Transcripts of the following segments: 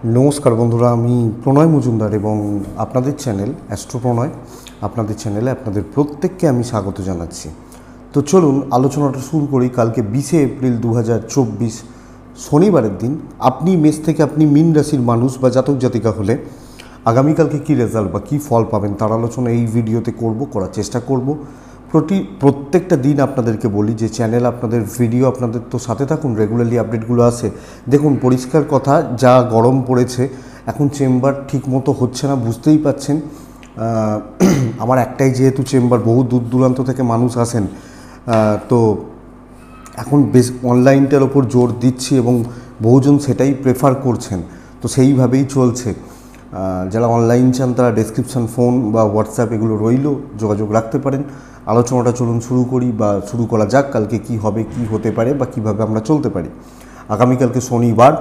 নমস্কার বন্ধুরা, আমি প্রণয় মজুমদার এবং আপনাদের চ্যানেল অ্যাস্ট্রো প্রণয়, আপনাদের চ্যানেলে আপনাদের প্রত্যেককে আমি স্বাগত জানাচ্ছি। তো চলুন আলোচনাটা শুরু করি। কালকে 20শে এপ্রিল 2024 শনিবারের দিন আপনি মেষ থেকে আপনি মীন রাশির মানুষ বা জাতক জাতিকা হলে আগামীকালকে কী রেজাল্ট বা কী ফল পাবেন তার আলোচনা এই ভিডিওতে করার চেষ্টা করব। প্রত্যেকটা দিন আপনাদেরকে বলি যে চ্যানেল আপনাদের ভিডিও আপনাদের তো সাথে থাকুন, রেগুলারলি আপডেটগুলো আসে। দেখুন, পরিষ্কার কথা, যা গরম পড়েছে এখন চেম্বার ঠিক মতো হচ্ছে না, বুঝতেই পাচ্ছেন। আমার একটাই যেহেতু চেম্বার, বহু দূর দূরান্ত থেকে মানুষ আসেন, তো এখন বেশ অনলাইনটার ওপর জোর দিচ্ছি এবং বহুজন সেটাই প্রেফার করছেন, তো সেইভাবেই চলছে। যারা অনলাইন চান তারা ডেসক্রিপশান, ফোন বা হোয়াটসঅ্যাপ এগুলো রইল, যোগাযোগ রাখতে পারেন। আলোচনাটা চলুন শুরু করা যাক। কালকে কি হবে, কি হতে পারে বা কিভাবে আমরা চলতে পারি। আগামীকালকে শনিবার,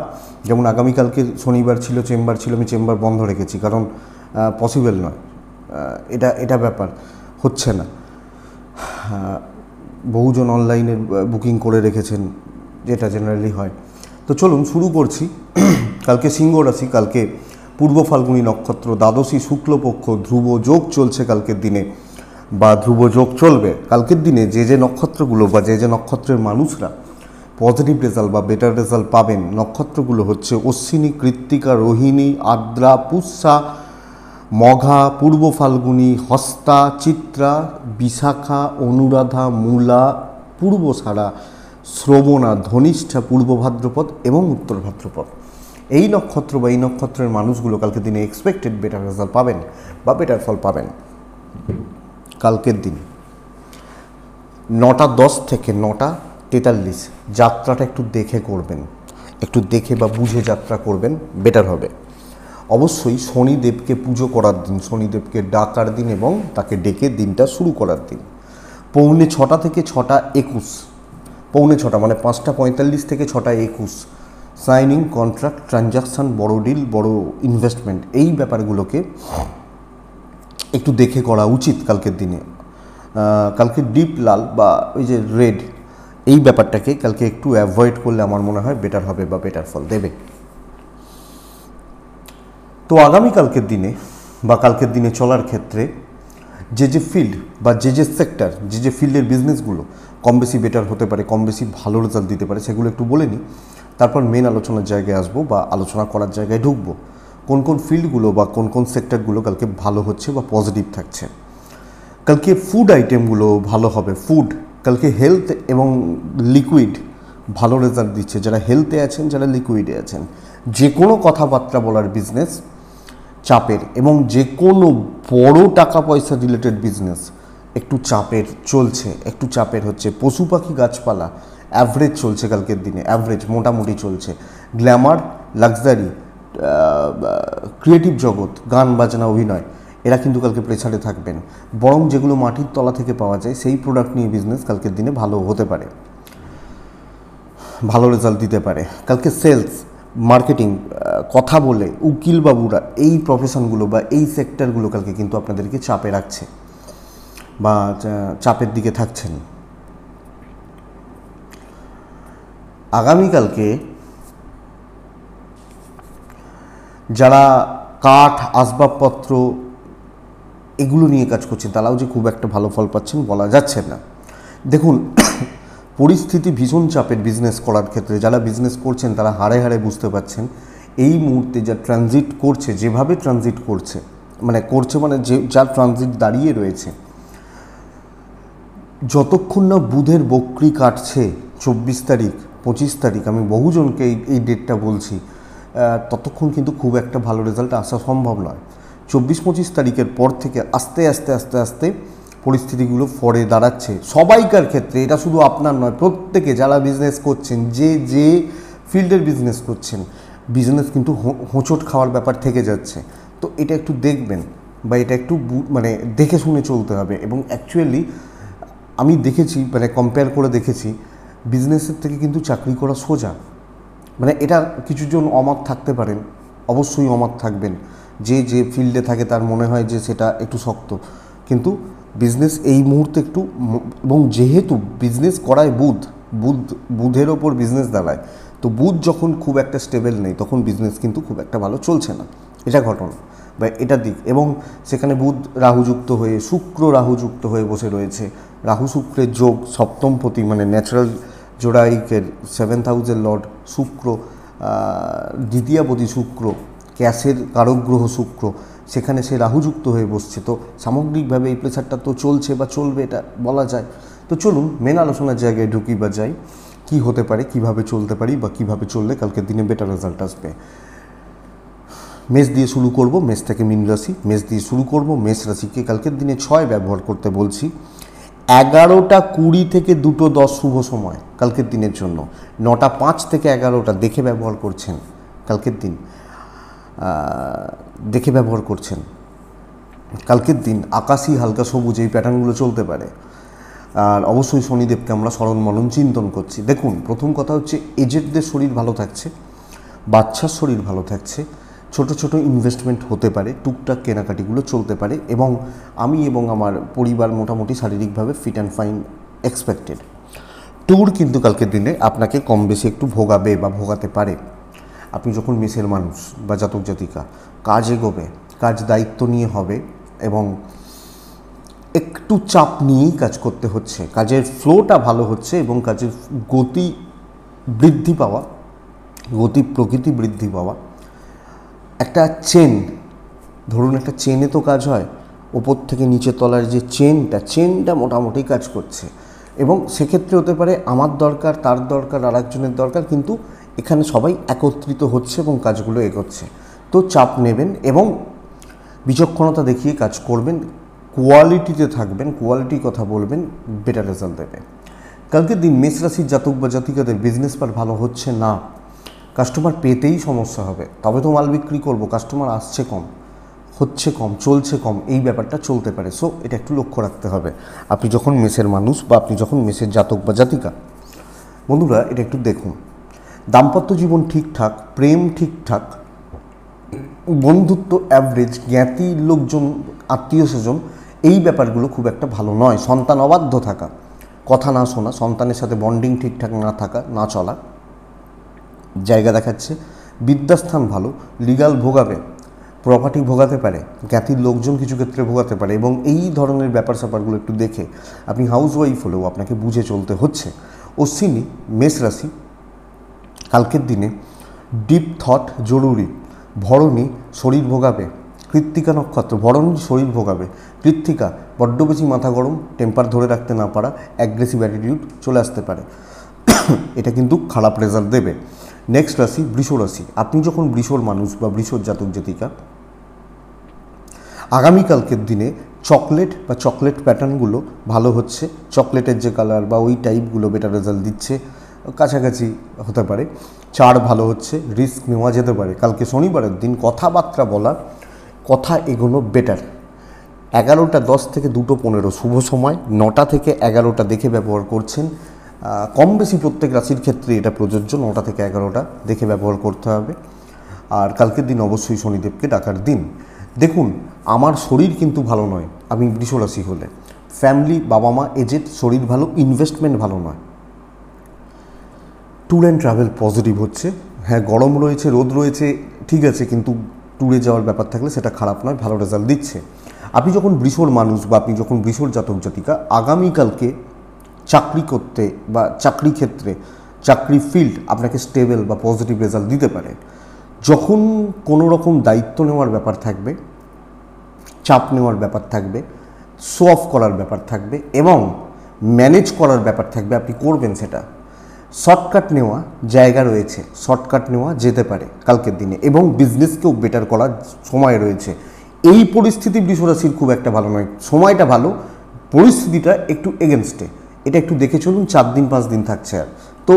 যেমন আগামীকালকে শনিবার ছিল, চেম্বার ছিল, আমি চেম্বার বন্ধ রেখেছি কারণ পসিবল নয়, এটা ব্যাপার হচ্ছে না। বহুজন অনলাইনে বুকিং করে রেখেছেন, যেটা জেনারেলি হয়। তো চলুন শুরু করছি। কালকে সিংহ রাশি, কালকে পূর্ব ফাল্গুনী নক্ষত্র, দ্বাদশী শুক্লপক্ষ, ধ্রুব যোগ চলছে কালকের দিনে বা ধ্রুব যোগ চলবে কালকের দিনে। যে নক্ষত্রগুলো বা যে নক্ষত্রের মানুষরা পজিটিভ রেজাল্ট বা বেটার রেজাল্ট পাবেন, নক্ষত্রগুলো হচ্ছে অশ্বিনী, কৃত্তিকা, রোহিণী, আদ্রা, পুষ্যা, মঘা, পূর্ব ফাল্গুনী, হস্তা, চিত্রা, বিশাখা, অনুরাধা, মূলা, পূর্বসারা, শ্রবণা, ধনিষ্ঠা, পূর্ব ভাদ্রপদ এবং উত্তর ভাদ্রপদ। এই নক্ষত্র বা এই নক্ষত্রের মানুষগুলো কালকের দিনে এক্সপেক্টেড বেটার রেজাল্ট পাবেন বা বেটার ফল পাবেন। কালকের দিন 9:10 থেকে 9:43 যাত্রাটা একটু দেখে করবেন, একটু দেখে বা বুঝে যাত্রা করবেন, বেটার হবে। অবশ্যই শনিদেবকে পুজো করার দিন, শনিদেবকে ডাকার দিন এবং তাকে ডেকে দিনটা শুরু করার দিন। 6:45 থেকে 6:21, 6:45 মানে 5:45 থেকে 6:21 সাইনিং, কন্ট্রাক্ট, ট্রানজাকশান, বড় ডিল, বড় ইনভেস্টমেন্ট, এই ব্যাপারগুলোকে একটু দেখে করা উচিত কালকের দিনে। কালকে ডিপ লাল বা ওই যে রেড, এই ব্যাপারটাকে কালকে একটু অ্যাভয়েড করলে আমার মনে হয় বেটার হবে বা বেটার ফল দেবে। তো আগামীকালকের দিনে বা কালকের দিনে চলার ক্ষেত্রে যে ফিল্ড বা যে সেক্টর, যে ফিল্ডের বিজনেসগুলো কম বেশি বেটার হতে পারে, কম বেশি ভালো রেজাল্ট দিতে পারে, সেগুলো একটু বলে নিই। তারপর মেন আলোচনার জায়গায় আসবো বা আলোচনা করার জায়গায় ঢুকবো। কোন ফিল্ডগুলো বা কোন সেক্টরগুলো কালকে ভালো হচ্ছে বা পজিটিভ থাকছে। কালকে ফুড আইটেমগুলো ভালো হবে। ফুড কালকে হেলথ এবং লিকুইড ভালো রেজাল্ট দিচ্ছে। যারা হেলথে আছেন, যারা লিকুইডে আছেন, যে কোনো কথাবার্তা বলার বিজনেস চাপের, এবং যে কোনো বড় টাকা পয়সা রিলেটেড বিজনেস একটু চাপের চলছে, একটু চাপের হচ্ছে। পশু পাখি গাছপালা অ্যাভারেজ চলছে কালকের দিনে, অ্যাভারেজ মোটামুটি চলছে। গ্ল্যামার, লাক্সারি, ক্রিয়েটিভ জগৎ, গান বাজনা, অভিনয়, এরা কিন্তু কালকে প্রেসারে থাকবেন। বরং যেগুলো মাটির তলা থেকে পাওয়া যায় সেই প্রোডাক্ট নিয়ে বিজনেস কালকের দিনে ভালো হতে পারে, ভালো রেজাল্ট দিতে পারে। কালকে সেলস, মার্কেটিং, কথা বলে উকিল বাবুরা, এই প্রফেশনগুলো বা এই সেক্টরগুলো কালকে কিন্তু আপনাদেরকে চাপে রাখছে বা চাপের দিকে থাকছেন। আগামীকালকে যারা কাঠ, আসবাবপত্র এগুলো নিয়ে কাজ করছেন তারাও যে খুব একটা ভালো ফল পাচ্ছেন বলা যাচ্ছে না। দেখুন, পরিস্থিতি ভীষণ চাপের বিজনেস করার ক্ষেত্রে। যারা বিজনেস করছেন তারা হাড়ে হাড়ে বুঝতে পারছেন এই মুহূর্তে যা ট্রানজিট করছে, যেভাবে ট্রানজিট করছে মানে যে যা ট্রানজিট দাঁড়িয়ে রয়েছে, যতক্ষণ না বুধের বক্রি কাটছে 24 তারিখ 25 তারিখ, আমি বহুজনকে এই ডেটটা বলছি, ততক্ষণ কিন্তু খুব একটা ভালো রেজাল্ট আসা সম্ভব নয়। 24-25 তারিখের পর থেকে আস্তে আস্তে আস্তে আস্তে পরিস্থিতিগুলো ফরে দাঁড়াচ্ছে সবাইকার ক্ষেত্রে। এটা শুধু আপনার নয়, প্রত্যেকে যারা বিজনেস করছেন, যে ফিল্ডের বিজনেস করছেন, বিজনেস কিন্তু হোঁচট খাওয়ার ব্যাপার থেকে যাচ্ছে। তো এটা একটু দেখবেন বা এটা একটু মানে দেখে শুনে চলতে হবে। এবং অ্যাকচুয়ালি আমি দেখেছি, মানে কম্পেয়ার করে দেখেছি, বিজনেসের থেকে কিন্তু চাকরি করা সোজা। মানে এটা কিছুজন অমত থাকতে পারেন, অবশ্যই অমত থাকবেন, যে ফিল্ডে থাকে তার মনে হয় যে সেটা একটু শক্ত, কিন্তু বিজনেস এই মুহূর্তে একটু, এবং যেহেতু বিজনেস করায় বুধের ওপর বিজনেস দাঁড়ায়, তো বুধ যখন খুব একটা স্টেবল নেই তখন বিজনেস কিন্তু খুব একটা ভালো চলছে না, এটা ঘটনা বা এটা দিক। এবং সেখানে বুধ রাহুযুক্ত হয়ে, শুক্র রাহুযুক্ত হয়ে বসে রয়েছে। রাহু শুক্রের যোগ, সপ্তমপতি মানে ন্যাচারাল জোড়াইকের 7th হাউসের লর্ড শুক্র, দ্বিতীয়পতি শুক্র, ক্যাশের কারক গ্রহ শুক্র, সেখানে সে রাহুযুক্ত হয়ে বসছে। তো সামগ্রিকভাবে এই প্রেসারটা তো চলছে বা চলবে, এটা বলা যায়। তো চলুন মেন আলোচনার জায়গায় ঢুকি বা যাই, কী হতে পারে, কিভাবে চলতে পারি বা কিভাবে চললে কালকের দিনে বেটার রেজাল্ট আসবে। মেষ দিয়ে শুরু করব, মেষ থেকে মীন রাশি। মেষ দিয়ে শুরু করব। মেষ রাশিকে কালকের দিনে 6 ব্যবহার করতে বলছি। 11টা 20 থেকে 2:10 শুভ সময় কালকের দিনের জন্য। 9টা 5 থেকে 11টা দেখে ব্যবহার করছেন কালকের দিন, দেখে ব্যবহার করছেন কালকের দিন। আকাশি হালকা সবুজ এই প্যাটার্নগুলো চলতে পারে। আর অবশ্যই শনিদেবকে আমরা স্মরণ মনন চিন্তন করছি। দেখুন, প্রথম কথা হচ্ছে এজেডদের শরীর ভালো থাকছে, বাচ্চার শরীর ভালো থাকছে, ছোট ছোট ইনভেস্টমেন্ট হতে পারে, টুকটাক কেনাকাটিগুলো চলতে পারে, এবং আমি এবং আমার পরিবার মোটামুটি শারীরিকভাবে fit and fine expected. Tour কিন্তু কালকের দিনে আপনাকে কম বেশি একটু ভোগাবে বা ভোগাতে পারে। আপনি যখন মেষের মানুষ বা জাতক জাতিকা, কাজ এগোবে, কাজ দায়িত্ব নিয়ে হবে এবং একটু চাপ নিয়েই কাজ করতে হচ্ছে। কাজের ফ্লোটা ভালো হচ্ছে এবং কাজের গতি বৃদ্ধি পাওয়া, গতি প্রকৃতি বৃদ্ধি পাওয়া। একটা চেন, ধরুন একটা চেনে তো কাজ হয়, ওপর থেকে নিচে তলার যে চেনটা মোটামুটি কাজ করছে। এবং সেক্ষেত্রে হতে পারে আমার দরকার, তার দরকার, আর একজনের দরকার, কিন্তু এখানে সবাই একত্রিত হচ্ছে এবং কাজগুলো এগোচ্ছে। তো চাপ নেবেন এবং বিচক্ষণতা দেখিয়ে কাজ করবেন, কোয়ালিটিতে থাকবেন, কোয়ালিটির কথা বলবেন, বেটার রেজাল্ট দেবে। কালকের দিন মেষ রাশির জাতক বা জাতিকাদের বিজনেস পার ভালো হচ্ছে না, কাস্টমার পেতেই সমস্যা হবে। তবে তো মাল বিক্রি করব, কাস্টমার আসছে কম, হচ্ছে কম, চলছে কম, এই ব্যাপারটা চলতে পারে। সো এটা একটু লক্ষ্য রাখতে হবে আপনি যখন মেষের মানুষ বা আপনি যখন মেষের জাতক বা জাতিকা। বন্ধুরা, এটা একটু দেখুন, দাম্পত্য জীবন ঠিকঠাক, প্রেম ঠিকঠাক, বন্ধুত্ব অ্যাভারেজ, জ্ঞাতি লোকজন, আত্মীয় স্বজন, এই ব্যাপারগুলো খুব একটা ভালো নয়। সন্তান অবাধ্য থাকা, কথা না শোনা, সন্তানের সাথে বন্ডিং ঠিকঠাক না থাকা, না চলা জায়গা দেখাচ্ছে। বিদ্যাস্থান ভালো, লিগাল ভোগাবে, প্রপার্টি ভোগাতে পারে, জ্ঞাতির লোকজন কিছু ক্ষেত্রে ভোগাতে পারে। এবং এই ধরনের ব্যাপার স্যাপারগুলো একটু দেখে, আপনি হাউস ওয়াইফ হলেও আপনাকে বুঝে চলতে হচ্ছে। অশ্বিনী মেষ রাশি, কালকের দিনে ডিপ থট জরুরি। ভরণী শরীর ভোগাবে, কৃত্তিকা নক্ষত্র, ভরণী শরীর ভোগাবে, কৃত্তিকা বড্ড বেশি মাথা গরম, টেম্পার ধরে রাখতে না পারা, অ্যাগ্রেসিভ অ্যাটিটিউড চলে আসতে পারে, এটা কিন্তু খারাপ রেজাল্ট দেবে। নেক্সট রাশি বৃষ রাশি। আপনি যখন বৃষর মানুষ বা বৃষর জাতক জাতিকা, আগামীকালকের দিনে চকলেট বা চকলেট প্যাটার্নগুলো ভালো হচ্ছে। চকলেটের যে কালার বা ওই টাইপগুলো বেটার রেজাল্ট দিচ্ছে, কাছাকাছি হতে পারে। চার ভালো হচ্ছে, রিস্ক নেওয়া যেতে পারে। কালকে শনিবারের দিন কথাবার্তা বলা, কথা এগোনো বেটার। 11টা 10 থেকে 2:15 শুভ সময়, 9টা থেকে 11টা দেখে ব্যবহার করছেন। কম বেশি প্রত্যেক রাশির ক্ষেত্রে এটা প্রযোজ্য, 9টা থেকে 11টা দেখে ব্যবহার করতে হবে। আর কালকের দিন অবশ্যই শনিদেবকে ডাকার দিন। দেখুন, আমার শরীর কিন্তু ভালো নয়, আমি বৃষ রাশি হলে, ফ্যামিলি, বাবা মা, এজেড, শরীর ভালো, ইনভেস্টমেন্ট ভালো নয়। ট্যুর অ্যান্ড ট্রাভেল পজিটিভ হচ্ছে। হ্যাঁ, গরম রয়েছে, রোদ রয়েছে, ঠিক আছে, কিন্তু ট্যুরে যাওয়ার ব্যাপার থাকলে সেটা খারাপ নয়, ভালো রেজাল্ট দিচ্ছে। আপনি যখন বৃষর মানুষ বা আপনি যখন বৃষর জাতক জাতিকা, আগামীকালকে চাকরি করতে বা চাকরি ক্ষেত্রে, চাকরি ফিল্ড আপনাকে স্টেবল বা পজিটিভ রেজাল্ট দিতে পারে। যখন কোনো রকম দায়িত্ব নেওয়ার ব্যাপার থাকবে, চাপ নেওয়ার ব্যাপার থাকবে, শো অফ করার ব্যাপার থাকবে এবং ম্যানেজ করার ব্যাপার থাকবে, আপনি করবেন সেটা। শর্টকাট নেওয়া জায়গা রয়েছে, শর্টকাট নেওয়া যেতে পারে কালকের দিনে এবং বিজনেসকেও বেটার করার সময় রয়েছে। এই পরিস্থিতি বৃষরাশির খুব একটা ভালো নয়, সময়টা ভালো, পরিস্থিতিটা একটু এগেনস্টে। এটা একটু দেখে চলুন, 4 দিন 5 দিন থাকছে আর তো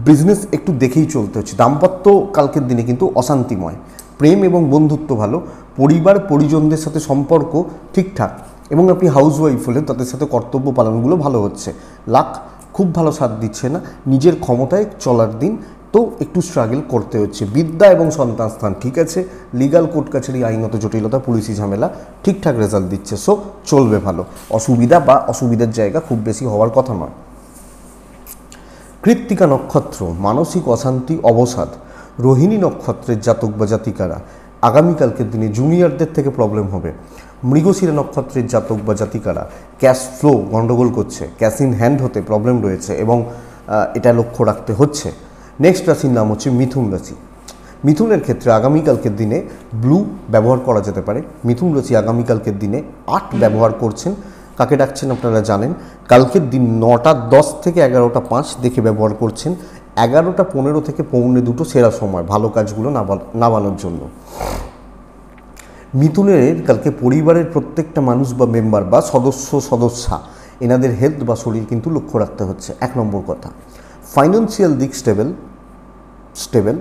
বিজনেস একটু দেখেই চলতে হচ্ছে। দাম্পত্য কালকের দিনে কিন্তু অশান্তিময়, প্রেম এবং বন্ধুত্ব ভালো, পরিবার পরিজনদের সাথে সম্পর্ক ঠিকঠাক এবং আপনি হাউস ওয়াইফ হলে তাদের সাথে কর্তব্য পালনগুলো ভালো হচ্ছে। লাক খুব ভালো সাথ দিচ্ছে না, নিজের ক্ষমতায় চলার দিন, তো একটু স্ট্রাগল করতে হচ্ছে। বিদ্যা এবং সন্তান স্থান ঠিক আছে, লিগাল কোর্ট কাছারি, আইনত জটিলতা, পুলিশি ঝামেলা ঠিকঠাক রেজাল্ট দিচ্ছে। সো চলবে ভালো, অসুবিধা বা অসুবিধার জায়গা খুব বেশি হওয়ার কথা নয়। কৃত্তিকা নক্ষত্র, মানসিক অশান্তি, অবসাদ। রোহিণী নক্ষত্রের জাতক বা জাতিকারা আগামীকালকের দিনে জুনিয়রদের থেকে প্রবলেম হবে। মৃগশিরা নক্ষত্রের জাতক বা জাতিকারা ক্যাশ ফ্লো গণ্ডগোল করছে, ক্যাশ ইন হ্যান্ড হতে প্রবলেম রয়েছে এবং এটা লক্ষ্য রাখতে হচ্ছে। নেক্সট রাশির নাম হচ্ছে মিথুন রাশি। মিথুনের ক্ষেত্রে আগামীকালকের দিনে ব্লু ব্যবহার করা যেতে পারে। মিথুন রাশি আগামীকালকের দিনে 8 ব্যবহার করছেন। কাকে ডাকছেন আপনারা জানেন। কালকের দিন 9:10 থেকে 11:05 দেখে ব্যবহার করছেন। 11:15 থেকে 1:45 সেরা সময় ভালো কাজগুলো নামানোর জন্য। মিথুনের কালকে পরিবারের প্রত্যেকটা মানুষ বা মেম্বার বা সদস্যা এনাদের হেলথ বা শরীর কিন্তু লক্ষ্য রাখতে হচ্ছে। 1 নম্বর কথা। ফাইন্যান্সিয়াল দিক স্টেবল,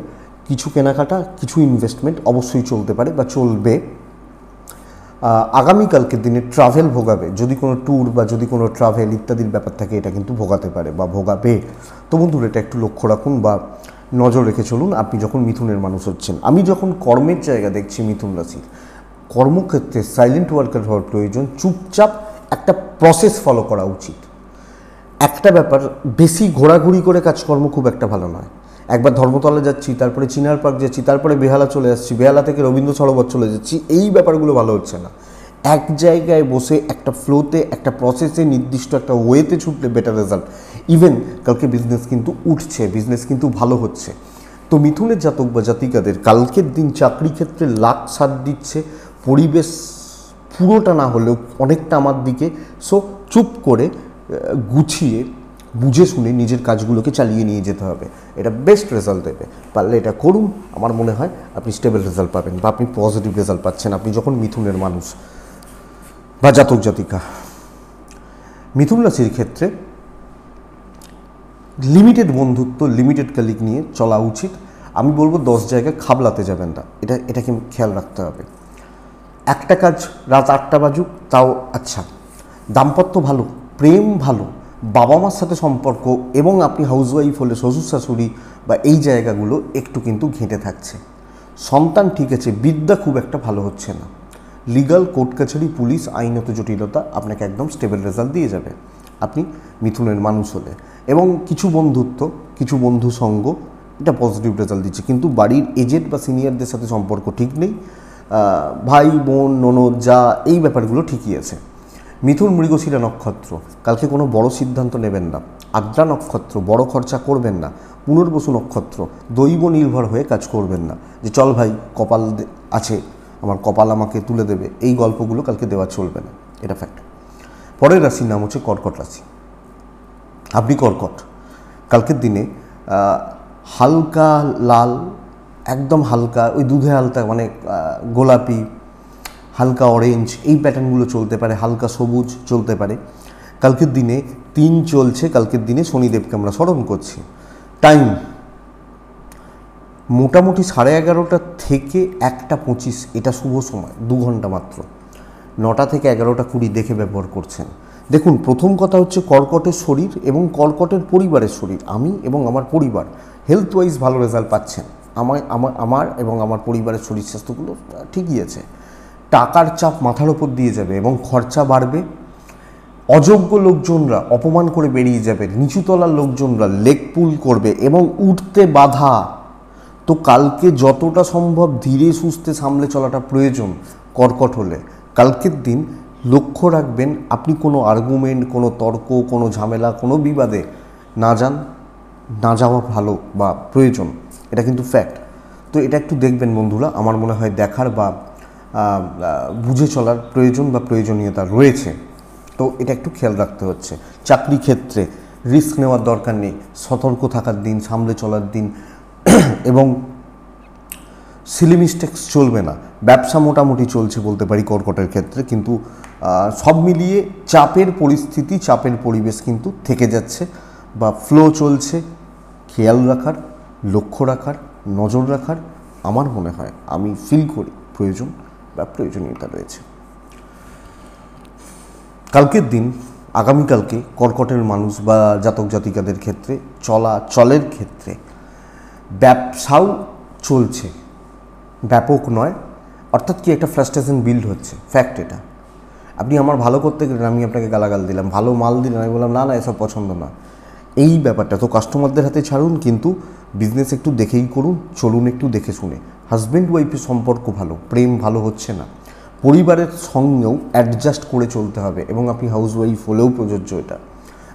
কিছু কেনাকাটা, কিছু ইনভেস্টমেন্ট অবশ্যই চলতে পারে বা চলবে। আগামীকালকের দিনে ট্রাভেল ভোগাবে, যদি কোনো ট্যুর বা যদি কোনো ট্রাভেল ইত্যাদির ব্যাপার থাকে এটা কিন্তু ভোগাতে পারে বা ভোগাবে। তো বন্ধুরা এটা একটু লক্ষ্য রাখুন বা নজর রেখে চলুন আপনি যখন মিথুনের মানুষ হচ্ছেন। আমি যখন কর্মের জায়গা দেখছি মিথুন রাশির, কর্মক্ষেত্রে সাইলেন্ট ওয়ার্কার হওয়ার প্রয়োজন। চুপচাপ একটা প্রসেস ফলো করা উচিত। একটা ব্যাপার, বেশি ঘোরাঘুরি করে কাজকর্ম খুব একটা ভালো নয়। একবার ধর্মতলা যাচ্ছি, তারপরে চিনার পার্ক যাচ্ছি, তারপরে বেহালা চলে আসছি, বেহালা থেকে রবীন্দ্র সরোবর চলে যাচ্ছি, এই ব্যাপারগুলো ভালো হচ্ছে না। এক জায়গায় বসে একটা ফ্লোতে, একটা প্রসেসে, নির্দিষ্ট একটা ওয়েতে ছুটলে বেটার রেজাল্ট। ইভেন কালকে বিজনেস কিন্তু উঠছে, বিজনেস কিন্তু ভালো হচ্ছে। তো মিথুনের জাতক বা জাতিকাদের কালকের দিন চাকরি ক্ষেত্রে লাখ সাথ দিচ্ছে। পরিবেশ পুরোটা না হলেও অনেকটা আমার দিকে। সো চুপ করে গুছিয়ে বুঝে শুনে নিজের কাজগুলোকে চালিয়ে নিয়ে যেতে হবে। এটা বেস্ট রেজাল্ট দেবে। পারলে এটা করুন, আমার মনে হয় আপনি স্টেবল রেজাল্ট পাবেন বা আপনি পজিটিভ রেজাল্ট পাচ্ছেন আপনি যখন মিথুনের মানুষ বা জাতক জাতিকা। মিথুন রাশির ক্ষেত্রে লিমিটেড বন্ধুত্ব, লিমিটেড কলিগ নিয়ে চলা উচিত। আমি বলবো 10 জায়গায় খাবলাতে যাবেন না, এটাকে খেয়াল রাখতে হবে। একটা কাজ রাত 8টা বাজুক তাও আচ্ছা। দাম্পত্য ভালো, প্রেম ভালো, বাবা মার সাথে সম্পর্ক এবং আপনি হাউসওয়াইফ হলে শ্বশুর শাশুড়ি বা এই জায়গাগুলো একটু কিন্তু ঘেঁটে থাকছে। সন্তান ঠিক আছে, বিদ্যা খুব একটা ভালো হচ্ছে না। লিগাল, কোর্ট কাছারি, পুলিশ, আইনত জটিলতা আপনাকে একদম স্টেবল রেজাল্ট দিয়ে যাবে আপনি মিথুনের মানুষ হলে। এবং কিছু বন্ধুত্ব, কিছু বন্ধু সঙ্গ এটা পজিটিভ রেজাল্ট দিচ্ছে। কিন্তু বাড়ির এজেড বা সিনিয়রদের সাথে সম্পর্ক ঠিক নেই। ভাই বোন ননদ যা এই ব্যাপারগুলো ঠিকই আছে। মিথুন মৃগশিরা নক্ষত্র, কালকে কোনো বড় সিদ্ধান্ত নেবেন না। আদ্রা নক্ষত্র, বড় খরচা করবেন না। পুনর্বসু নক্ষত্র, দৈব নির্ভর হয়ে কাজ করবেন না, যে চল ভাই কপাল আছে আমার, কপাল আমাকে তুলে দেবে, এই গল্পগুলো কালকে দেওয়া চলবে না, এটা ফ্যাক্ট। পরের রাশির নাম হচ্ছে কর্কট রাশি। আপনি কর্কট, কালকের দিনে হালকা লাল, একদম হালকা ওই দুধে হালকা মানে গোলাপি, হালকা অরেঞ্জ এই প্যাটার্নগুলো চলতে পারে, হালকা সবুজ চলতে পারে। কালকের দিনে 3 চলছে, কালকের দিনে শনিদেবকে আমরা স্মরণ করছি। টাইম মোটামুটি 11:30 থেকে 1:25, এটা শুভ সময়, 2 ঘন্টা মাত্র। 9টা থেকে 11:20 দেখে ব্যবহার করছেন। দেখুন, প্রথম কথা হচ্ছে কর্কটের শরীর এবং কর্কটের পরিবারের শরীর, আমি এবং আমার পরিবার হেলথ ওয়াইজ ভালো রেজাল্ট পাচ্ছেন। আমার এবং আমার পরিবারের শরীর স্বাস্থ্যগুলো ঠিকই আছে। টাকার চাপ মাথার ওপর দিয়ে যাবে এবং খরচা বাড়বে। অযোগ্য লোকজনরা অপমান করে বেরিয়ে যাবে, নিচুতলার লোকজনরা লেগ পুল করবে এবং উঠতে বাধা। তো কালকে যতটা সম্ভব ধীরে সুস্থে সামলে চলাটা প্রয়োজন কর্কট হলে। কালকের দিন লক্ষ্য রাখবেন আপনি কোনো আর্গুমেন্ট, কোনো তর্ক, কোনো ঝামেলা, কোনো বিবাদে না যাওয়া ভালো বা প্রয়োজন, এটা কিন্তু ফ্যাক্ট। তো এটা একটু দেখবেন বন্ধুরা, আমার মনে হয় দেখার বা বুঝে চলার প্রয়োজন বা প্রয়োজনীয়তা রয়েছে। তো এটা একটু খেয়াল রাখতে হচ্ছে। চাকরি ক্ষেত্রে রিস্ক নেওয়ার দরকার নেই, সতর্ক থাকার দিন, সামলে চলার দিন এবং সিলি মিস্টেক্স চলবে না। ব্যবসা মোটামুটি চলছে বলতে পারি কর্কটের ক্ষেত্রে, কিন্তু সব মিলিয়ে চাপের পরিস্থিতি, চাপের পরিবেশ কিন্তু থেকে যাচ্ছে বা ফ্লো চলছে। খেয়াল রাখার, লক্ষ্য রাখার, নজর রাখার আমার মনে হয়, আমি ফিল করি প্রয়োজন বা প্রয়োজনীয়তা রয়েছে। কালকের দিন, আগামীকালকে কর্কটের মানুষ বা জাতক জাতিকাদের ক্ষেত্রে চলের ক্ষেত্রে ব্যবসাও চলছে, ব্যাপক নয়, অর্থাৎ কি একটা ফ্রাস্ট্রেশন বিল্ড হচ্ছে, ফ্যাক্ট এটা। আপনি আমার ভালো করতে গেলেন, আমি আপনাকে গালাগাল দিলাম, ভালো মাল দিলেন, আমি বললাম না এসব পছন্দ না। এই ব্যাপারটা তো কাস্টমারদের হাতে ছাড়ুন, কিন্তু বিজনেস একটু দেখেই করুন, চলুন একটু দেখে শুনে। হাজব্যান্ড ওয়াইফের সম্পর্ক ভালো, প্রেম ভালো হচ্ছে না, পরিবারের সঙ্গেও অ্যাডজাস্ট করে চলতে হবে, এবং আপনি হাউস ওয়াইফ হলেও প্রযোজ্য এটা,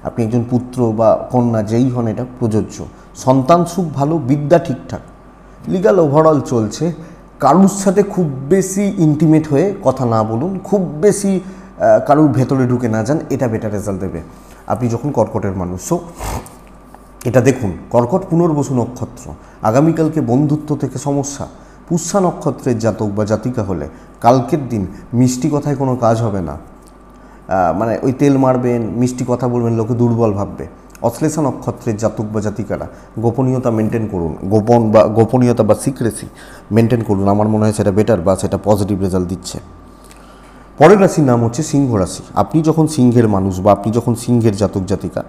আপনি একজন পুত্র বা কন্যা যেই হন এটা প্রযোজ্য। সন্তান সুখ ভালো, বিদ্যা ঠিকঠাক, লিগাল ওভারঅল চলছে। কারুর সাথে খুব বেশি ইন্টিমেট হয়ে কথা না বলুন, খুব বেশি কারুর ভেতরে ঢুকে না যান, এটা বেটার রেজাল্ট দেবে আপনি যখন কর্কটের মানুষ। সো এটা দেখুন, কর্কট পুনর্বসু নক্ষত্র, আগামীকালকে বন্ধুত্ব থেকে সমস্যা। পুষ্যা নক্ষত্রের জাতক বা জাতিকা হলে কালকের দিন মিষ্টি কথায় কোনো কাজ হবে না, মানে ওই তেল মারবেন, মিষ্টি কথা বলবেন, লোকে দুর্বল ভাববে। অশ্লেষা নক্ষত্রের জাতক বা জাতিকারা গোপনীয়তা মেনটেন করুন, গোপনীয়তা বা সিক্রেসি মেনটেন করুন, আমার মনে হয় সেটা বেটার বা সেটা পজিটিভ রেজাল্ট দিচ্ছে। পরের রাশির নাম হচ্ছে সিংহ রাশি। আপনি যখন সিংহের মানুষ বা আপনি যখন সিংহের জাতক জাতিকা,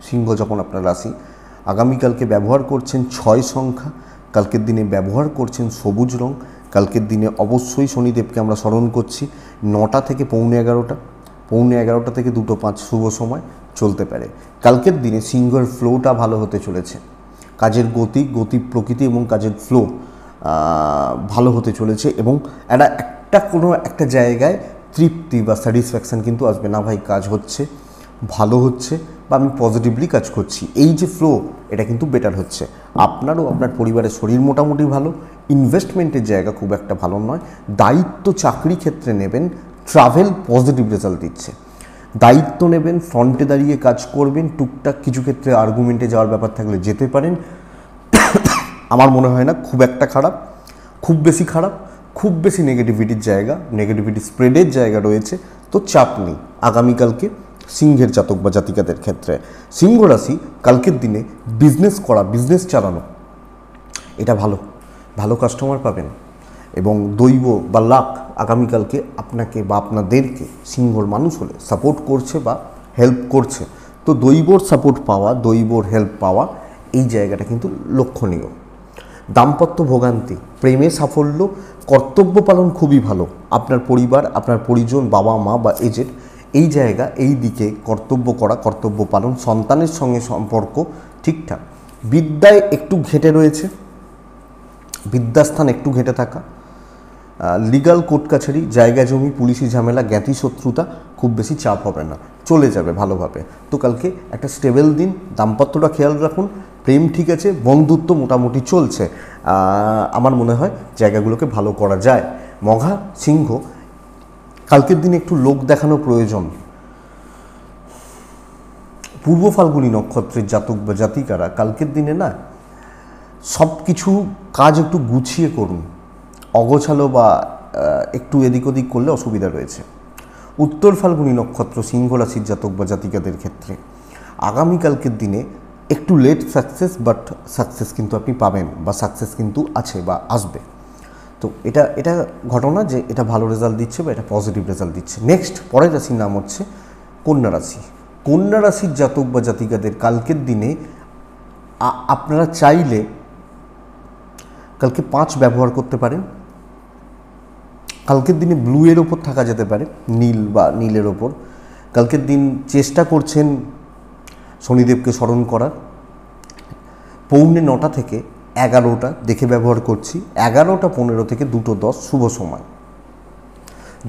সিংহ যখন আপনার রাশি, আগামীকালকে ব্যবহার করছেন 6 সংখ্যা, কালকের দিনে ব্যবহার করছেন সবুজ রং, কালকের দিনে অবশ্যই শনিদেবকে আমরা স্মরণ করছি। 9টা থেকে পৌনে 11টা, পৌনে 11টা থেকে 2:05 শুভ সময় চলতে পারে। কালকের দিনে সিংহের ফ্লোটা ভালো হতে চলেছে, কাজের গতি প্রকৃতি এবং কাজের ফ্লো ভালো হতে চলেছে, এবং কোনো একটা জায়গায় তৃপ্তি বা স্যাটিসফ্যাকশান কিন্তু আসবে না, ভাই কাজ হচ্ছে, ভালো হচ্ছে, বা আমি পজিটিভলি কাজ করছি, এই যে ফ্লো এটা কিন্তু বেটার হচ্ছে। আপনারও আপনার পরিবারের শরীর মোটামুটি ভালো, ইনভেস্টমেন্টের জায়গা খুব একটা ভালো নয়, দায়িত্ব চাকরি ক্ষেত্রে নেবেন, ট্রাভেল পজিটিভ রেজাল্ট দিচ্ছে। দায়িত্ব নেবেন, ফ্রন্টে দাঁড়িয়ে কাজ করবেন, টুকটাক কিছু ক্ষেত্রে আর্গুমেন্টে যাওয়ার ব্যাপার থাকলে যেতে পারেন। আমার মনে হয় না খুব একটা খারাপ, খুব বেশি খারাপ, খুব বেশি নেগেটিভিটির জায়গা, নেগেটিভিটি স্প্রেডের জায়গা রয়েছে, তো চাপ নেই আগামীকালকে সিংহের জাতক বা জাতিকাদের ক্ষেত্রে। সিংহ রাশি কালকের দিনে বিজনেস করা, বিজনেস চালানো, এটা ভালো, ভালো কাস্টমার পাবেন, এবং দৈব বা লাক আগামীকালকে আপনাকে বা আপনাদেরকে সিংহর মানুষ হলে সাপোর্ট করছে বা হেল্প করছে। তো দৈবর সাপোর্ট পাওয়া, দৈবর হেল্প পাওয়া, এই জায়গাটা কিন্তু লক্ষণীয়। দাম্পত্য ভোগান্তি, প্রেমে সাফল্য, কর্তব্য পালন খুবই ভালো। আপনার পরিবার, আপনার পরিজন, বাবা মা বা এজেড, এই জায়গা, এই দিকে কর্তব্য করা, কর্তব্য পালন, সন্তানের সঙ্গে সম্পর্ক ঠিকঠাক। বিদ্যায় একটু ঘেটে রয়েছে, বিদ্যাস্থান একটু ঘেটে থাকা, লিগাল কোর্ট কাছারি, জায়গা জমি, পুলিশি ঝামেলা, জ্ঞাতি শত্রুতা, খুব বেশি চাপ হবে না, চলে যাবে ভালোভাবে। তো কালকে একটা স্টেবল দিন, দাম্পত্যটা খেয়াল রাখুন, প্রেম ঠিক আছে, বন্ধুত্ব মোটামুটি চলছে, আমার মনে হয় জায়গাগুলোকে ভালো করা যায়। মঘা সিংহ, কালকের দিনে একটু লোক দেখানো প্রয়োজন। পূর্ব ফাল্গুনী নক্ষত্রের জাতক বা জাতিকারা কালকের দিনে না সব কিছু কাজ একটু গুছিয়ে করুন, অগোছালো বা একটু এদিক ওদিক করলে অসুবিধা রয়েছে। উত্তর ফাল্গুনী নক্ষত্র সিংহ রাশির জাতক বা জাতিকাদের ক্ষেত্রে আগামীকালকের দিনে একটু লেট সাকসেস, বাট সাকসেস কিন্তু আপনি পাবেন, বা সাকসেস কিন্তু আছে বা আসবে। তো এটা ঘটনা যে এটা ভালো রেজাল্ট দিচ্ছে বা এটা পজিটিভ রেজাল্ট দিচ্ছে। নেক্সট পরের রাশির নাম হচ্ছে কন্যা রাশি। কন্যা রাশির জাতক বা জাতিকাদের কালকের দিনে আপনারা চাইলে কালকে 5 ব্যবহার করতে পারেন। কালকের দিনে ব্লু এর ওপর থাকা যেতে পারে, নীল বা নীলের ওপর। কালকের দিন চেষ্টা করছেন শনিদেবকে স্মরণ করার। পৌনে 9টা থেকে 11টা দেখে ব্যবহার করছি, 11:15 থেকে 2:10 শুভ সময়।